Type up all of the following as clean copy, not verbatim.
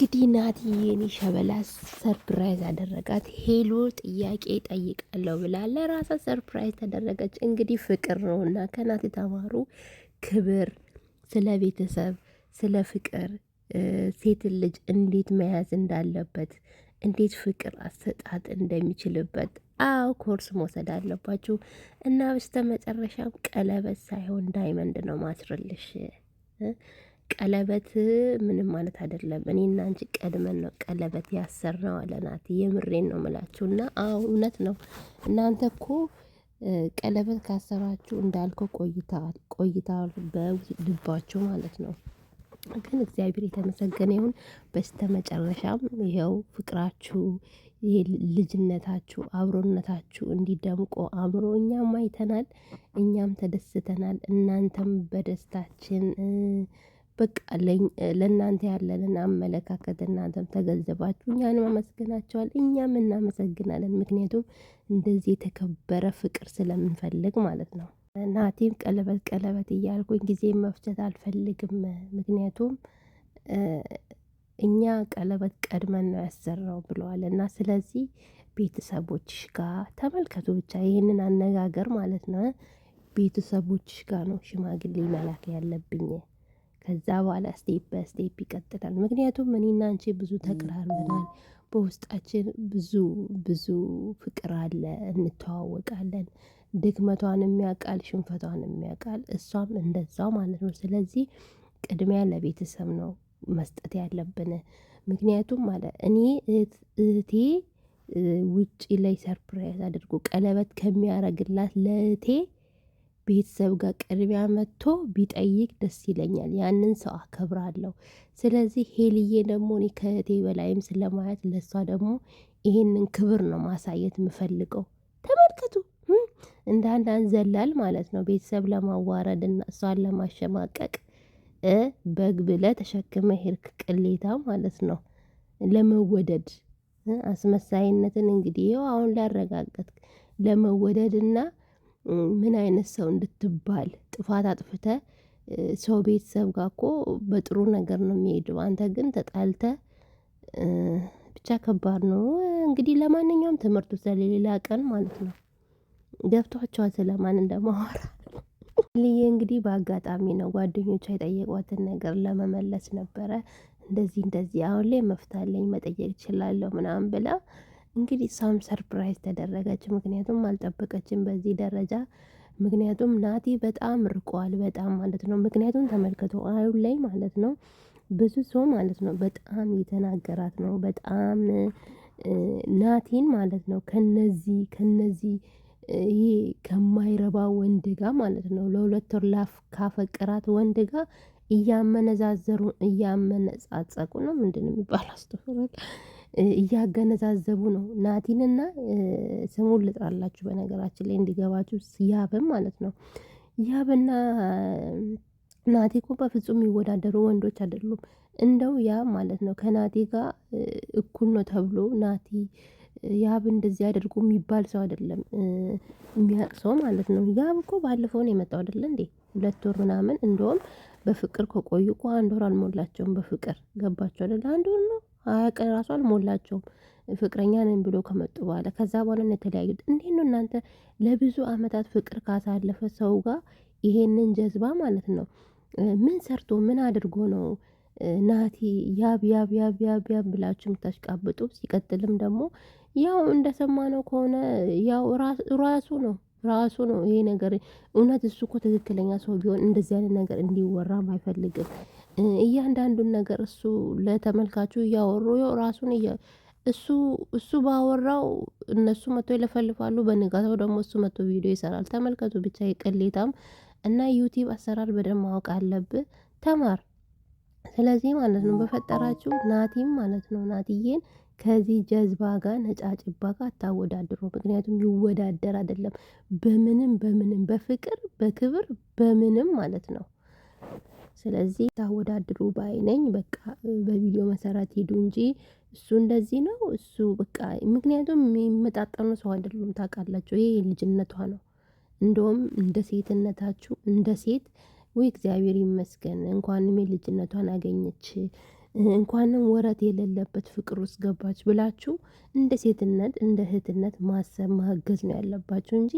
እንግዲህ ናቲ የኔ ሸበላ ሰርፕራይዝ አደረጋት። ሄሎ ጥያቄ ጠይቃለሁ ብላ ለራሷ ሰርፕራይዝ ተደረገች። እንግዲህ ፍቅር ነውና ከናቲ ተማሩ። ክብር፣ ስለ ቤተሰብ፣ ስለ ፍቅር፣ ሴትን ልጅ እንዴት መያዝ እንዳለበት፣ እንዴት ፍቅር አሰጣጥ እንደሚችልበት ኮርስ መውሰድ አለባችሁ እና በስተመጨረሻም ቀለበት ሳይሆን ዳይመንድ ነው ማስርልሽ። ቀለበት ምንም ማለት አይደለም። እኔና አንቺ ቀድመን ነው ቀለበት ያሰርነው አለ ናቲ። የምሬን ነው የምላችሁና እውነት ነው። እናንተ እኮ ቀለበት ካሰራችሁ እንዳልከው ቆይታል በልባችሁ ማለት ነው። ግን እግዚአብሔር የተመሰገነ ይሁን። በስተመጨረሻም ይኸው ፍቅራችሁ፣ ይሄ ልጅነታችሁ፣ አብሮነታችሁ እንዲደምቆ አምሮ እኛም አይተናል፣ እኛም ተደስተናል። እናንተም በደስታችን በቃ ለእናንተ ያለንን አመለካከት እናንተም ተገንዘባችሁ እኛንም አመስግናችኋል፣ እኛም እናመሰግናለን። ምክንያቱም እንደዚህ የተከበረ ፍቅር ስለምንፈልግ ማለት ነው። ናቲም ቀለበት እያልኩኝ ጊዜ መፍጀት አልፈልግም። ምክንያቱም እኛ ቀለበት ቀድመን ነው ያሰራው ብለዋል እና ስለዚህ ቤተሰቦችሽ ጋር ተመልከቱ። ብቻ ይህንን አነጋገር ማለት ነው። ቤተሰቦችሽ ጋር ነው ሽማግሌ መላክ ያለብኝ። ከዛ በኋላ ስቴፕ በስቴፕ ይቀጥላል። ምክንያቱም እኔና አንቺ ብዙ ተቀራርበናል። በውስጣችን ብዙ ፍቅር አለ፣ እንተዋወቃለን። ድክመቷን የሚያውቃል፣ ሽንፈቷን የሚያውቃል፣ እሷም እንደዛው ማለት ነው። ስለዚህ ቅድሚያ ለቤተሰብ ነው መስጠት ያለብን። ምክንያቱም ማለት እኔ እህቴ ውጪ ላይ ሰርፕራይዝ አድርጎ ቀለበት ከሚያረግላት ለእህቴ ቤተሰብ ጋር ቅድሚያ መጥቶ ቢጠይቅ ደስ ይለኛል። ያንን ሰው አከብራለሁ። ስለዚህ ሄልዬ ደግሞ እኔ ከእህቴ በላይም ስለማያት ለእሷ ደግሞ ይሄንን ክብር ነው ማሳየት የምፈልገው። ተመልከቱ፣ እንደ አንዳንድ ዘላል ማለት ነው ቤተሰብ ለማዋረድ እና እሷን ለማሸማቀቅ በግ ብለህ ተሸክመ ሄድክ ቅሌታ ማለት ነው። ለመወደድ አስመሳይነትን እንግዲህ ይኸው አሁን ላረጋገጥክ። ለመወደድና ምን አይነት ሰው እንድትባል ጥፋት አጥፍተ ሰው ቤተሰብ ጋር እኮ በጥሩ ነገር ነው የሚሄደው። አንተ ግን ተጣልተ ብቻ ከባድ ነው። እንግዲህ ለማንኛውም ትምህርቱ ስለሌላ ቀን ማለት ነው። ገብቷቸዋል ስለማን እንደማወራ። ልዬ እንግዲህ በአጋጣሚ ነው ጓደኞቿ የጠየቋትን ነገር ለመመለስ ነበረ። እንደዚህ አሁን ላይ መፍታለኝ መጠየቅ እችላለሁ ምናምን ብላ እንግዲህ እሷም ሰርፕራይዝ ተደረገች። ምክንያቱም አልጠበቀችም በዚህ ደረጃ። ምክንያቱም ናቲ በጣም ርቋል፣ በጣም ማለት ነው። ምክንያቱም ተመልከቱ አሁን ላይ ማለት ነው ብዙ ሰው ማለት ነው በጣም የተናገራት ነው። በጣም ናቲን ማለት ነው ከነዚህ ይሄ ከማይረባ ወንድ ጋር ማለት ነው ለሁለት ወር ላፍ ካፈቀራት ወንድ ጋር እያመነጻጸቁ ነው። ምንድነው የሚባለው? አስተውሏል። እያገነዛዘቡ ነው ናቲንና ስሙን ልጥራላችሁ በነገራችን ላይ እንዲገባችሁ፣ ያብን ማለት ነው። ያብና ናቲ እኮ በፍጹም የሚወዳደሩ ወንዶች አይደሉም። እንደው ያብ ማለት ነው ከናቲ ጋር እኩል ነው ተብሎ ናቲ ያብ እንደዚህ አድርጎ የሚባል ሰው አይደለም። የሚያውቅ ሰው ማለት ነው። ያብ እኮ ባለፈው ነው የመጣው አይደለ እንዴ? 2 ወር ምናምን እንደውም በፍቅር ከቆዩ እኮ 1 ወር አልሞላቸውም። በፍቅር ገባቸው አይደለ? 1 ወር ነው 20 ቀን ራሱ አልሞላቸውም። ፍቅረኛ ነን ብሎ ከመጡ በኋላ ከዛ በኋላ ነው የተለያዩት። እንዴት ነው እናንተ ለብዙ አመታት ፍቅር ካሳለፈ ሰው ጋር ይሄንን ጀዝባ ማለት ነው ምን ሰርቶ ምን አድርጎ ነው ናቲ ያብ ብላችሁ የምታሽቃብጡ? ሲቀጥልም ደግሞ ያው እንደሰማነው ከሆነ ያው ራሱ ነው ይሄ ነገር እውነት። እሱ እኮ ትክክለኛ ሰው ቢሆን እንደዚህ አይነት ነገር እንዲወራም አይፈልግም። እያንዳንዱን ነገር እሱ ለተመልካቹ እያወሩ ራሱን እሱ ባወራው እነሱ መጥቶ ይለፈልፋሉ። በንጋታው ደግሞ እሱ መጥቶ ቪዲዮ ይሰራል። ተመልከቱ ብቻ የቅሌታም እና ዩቲዩብ አሰራር በደንብ ማወቅ አለብህ። ተማር። ስለዚህ ማለት ነው በፈጠራችሁ ናቲም ማለት ነው ናቲዬን ከዚህ ጀዝባ ጋር ነጫጭባ ጋር አታወዳድሩ። ምክንያቱም ይወዳደር አይደለም በምንም በፍቅር በክብር በምንም ማለት ነው። ስለዚህ ታወዳድሩ ባይነኝ። በቃ በቪዲዮ መሰረት ሂዱ እንጂ እሱ እንደዚህ ነው እሱ በቃ ምክንያቱም የሚመጣጠኑ ሰው አይደሉም። ታውቃላችሁ ይሄ ልጅነቷ ነው። እንደውም እንደ ሴትነታችሁ እንደ ሴት ወይ እግዚአብሔር ይመስገን እንኳንም ልጅነቷን አገኘች። እንኳንም ወረት የሌለበት ፍቅር ውስጥ ገባች ብላችሁ እንደ ሴትነት እንደ እህትነት ማሰብ ማገዝ ነው ያለባችሁ እንጂ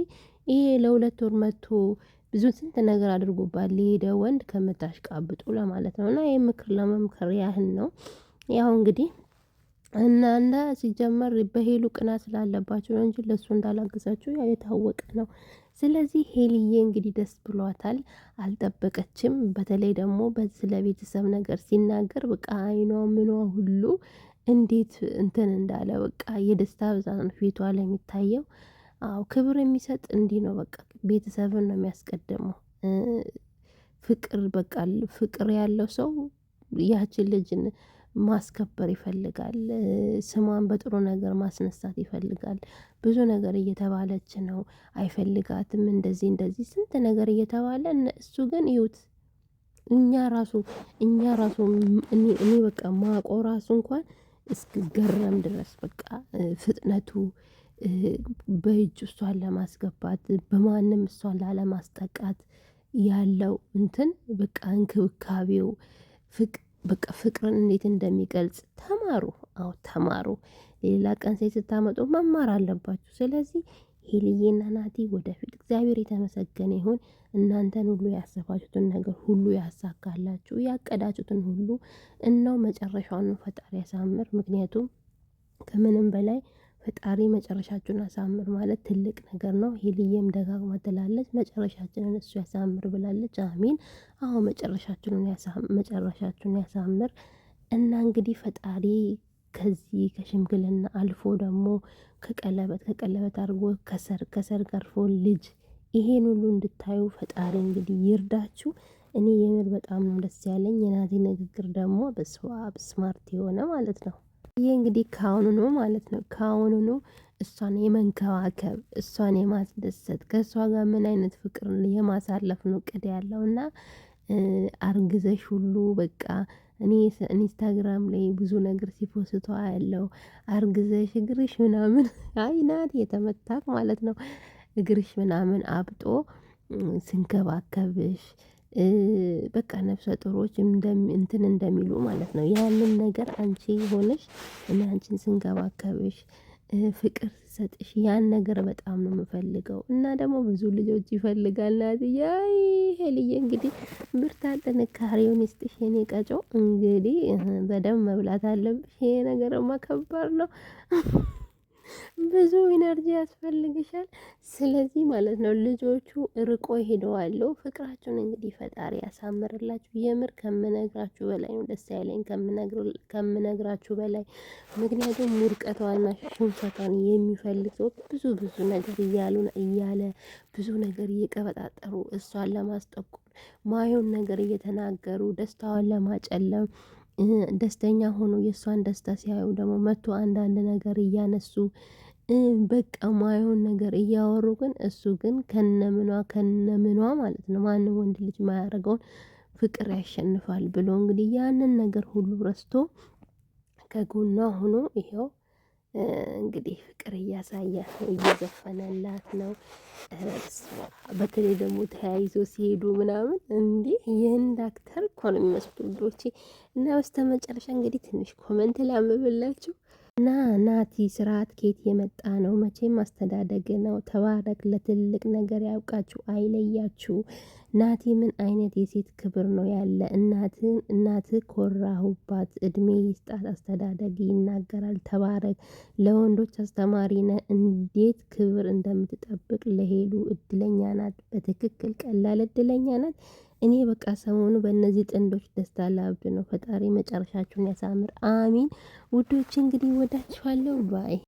ይሄ ለሁለት ወር መጥቶ ብዙ ስንት ነገር አድርጎባት ለሄደ ወንድ ከምታሽቃብጡ ለማለት ነው። እና ይሄ ምክር ለመምከር ያህል ነው። ያው እንግዲህ እናንተ ሲጀመር በሄሉ ቅናት ስላለባችሁ ነው እንጂ ለሱ እንዳላገዛችሁ ያው የታወቀ ነው። ስለዚህ ሄልዬ እንግዲህ ደስ ብሏታል። አልጠበቀችም። በተለይ ደግሞ ስለ ቤተሰብ ነገር ሲናገር በቃ አይኗ ምኗ ሁሉ እንዴት እንትን እንዳለ በቃ የደስታ ብዛት ነው ፊቷ ላይ የሚታየው። አዎ ክብር የሚሰጥ እንዲህ ነው በቃ ቤተሰብን ነው የሚያስቀድመው። ፍቅር በቃ ፍቅር ያለው ሰው ያችን ልጅን ማስከበር ይፈልጋል። ስሟን በጥሩ ነገር ማስነሳት ይፈልጋል። ብዙ ነገር እየተባለች ነው አይፈልጋትም እንደዚህ እንደዚህ ስንት ነገር እየተባለ እሱ ግን እዩት። እኛ ራሱ እኔ በቃ ማውቀው ራሱ እንኳን እስክገረም ድረስ በቃ ፍጥነቱ በእጁ እሷን ለማስገባት በማንም እሷን ላለማስጠቃት ያለው እንትን በቃ እንክብካቤው በቃ ፍቅርን እንዴት እንደሚገልጽ ተማሩ። አዎ ተማሩ። ሌላ ቀን ሴት ስታመጡ መማር አለባችሁ። ስለዚህ ሄልዬና ናቲ ወደፊት እግዚአብሔር የተመሰገነ ይሁን። እናንተን ሁሉ ያሰባችሁትን ነገር ሁሉ ያሳካላችሁ። ያቀዳችሁትን ሁሉ እናው መጨረሻውን ፈጣሪ ያሳምር። ምክንያቱም ከምንም በላይ ፈጣሪ መጨረሻችሁን ያሳምር ማለት ትልቅ ነገር ነው። ሄልዬም ደጋግማ ትላለች መጨረሻችንን እሱ ያሳምር ብላለች። አሚን። አዎ መጨረሻችንን ያሳምር። እና እንግዲህ ፈጣሪ ከዚህ ከሽምግልና አልፎ ደግሞ ከቀለበት አድርጎ ከሰርግ አልፎ ልጅ ይሄን ሁሉ እንድታዩ ፈጣሪ እንግዲህ ይርዳችሁ። እኔ የምር በጣም ነው ደስ ያለኝ። የናቲ ንግግር ደግሞ በስዋብ ስማርት የሆነ ማለት ነው። ይሄ እንግዲህ ከአሁኑ ነው ማለት ነው። ከአሁኑ እሷን የመንከባከብ እሷን የማስደሰት ከእሷ ጋር ምን አይነት ፍቅር የማሳለፍ ነው እቅድ ያለው እና አርግዘሽ ሁሉ በቃ እኔ ኢንስታግራም ላይ ብዙ ነገር ሲፖስቷ ያለው አርግዘሽ እግርሽ ምናምን አይ ናት የተመታክ ማለት ነው። እግርሽ ምናምን አብጦ ስንከባከብሽ በቃ ነፍሰ ጡሮች እንትን እንደሚሉ ማለት ነው። ያንን ነገር አንቺ ሆነሽ እኔ አንቺን ስንከባከብሽ ፍቅር ስሰጥሽ ያን ነገር በጣም ነው የምፈልገው። እና ደግሞ ብዙ ልጆች ይፈልጋል ናትዬ። አይ ሄልዬ እንግዲህ ብርታት ጥንካሬውን ይስጥሽ የኔ ቀጮ። እንግዲህ በደንብ መብላት አለብሽ። ይሄ ነገርማ ከባድ ነው። ብዙ ኢነርጂ ያስፈልግሻል። ስለዚህ ማለት ነው ልጆቹ ርቆ ሄደዋል። ፍቅራችሁን እንግዲህ ፈጣሪ ያሳምርላችሁ። የምር ከምነግራችሁ በላይ ነው ደስ ያለኝ ከምነግራችሁ በላይ። ምክንያቱም ውድቀቷና ሽንፈቷን የሚፈልግ ሰው ብዙ ነገር እያለ ብዙ ነገር እየቀበጣጠሩ እሷን ለማስጠቆር ማየውን ነገር እየተናገሩ ደስታዋን ለማጨለም ደስተኛ ሆኖ የእሷን ደስታ ሲያዩ ደግሞ መቶ አንዳንድ ነገር እያነሱ በቃ ማየውን ነገር እያወሩ ግን እሱ ግን ከነምኗ ማለት ነው ማንም ወንድ ልጅ ማያደርገውን ፍቅር ያሸንፋል ብሎ እንግዲህ ያንን ነገር ሁሉ ረስቶ ከጎኗ ሆኖ ይሄው እንግዲህ ፍቅር እያሳያት ነው፣ እየዘፈነላት ነው። በተለይ ደግሞ ተያይዞ ሲሄዱ ምናምን እንዲህ የህንድ አክተር እኮ ነው የሚመስሉት ልጆቼ። እና በስተመጨረሻ እንግዲህ ትንሽ ኮመንት ላንብብላችሁ። እና ናቲ ስርዓት ኬት የመጣ ነው? መቼም አስተዳደግ ነው። ተባረክ፣ ለትልቅ ነገር ያውቃችሁ፣ አይለያችሁ። ናቲ ምን አይነት የሴት ክብር ነው ያለ? እናትህ ኮራሁባት፣ እድሜ ይስጣት፣ አስተዳደግ ይናገራል። ተባረክ፣ ለወንዶች አስተማሪ ነህ። እንዴት ክብር እንደምትጠብቅ ለሄሉ እድለኛ ናት። በትክክል ቀላል እድለኛ ናት። እኔ በቃ ሰሞኑ በእነዚህ ጥንዶች ደስታ ላብድ ነው። ፈጣሪ መጨረሻችሁን ያሳምር። አሚን። ውዶች እንግዲህ ወዳችኋለሁ ባይ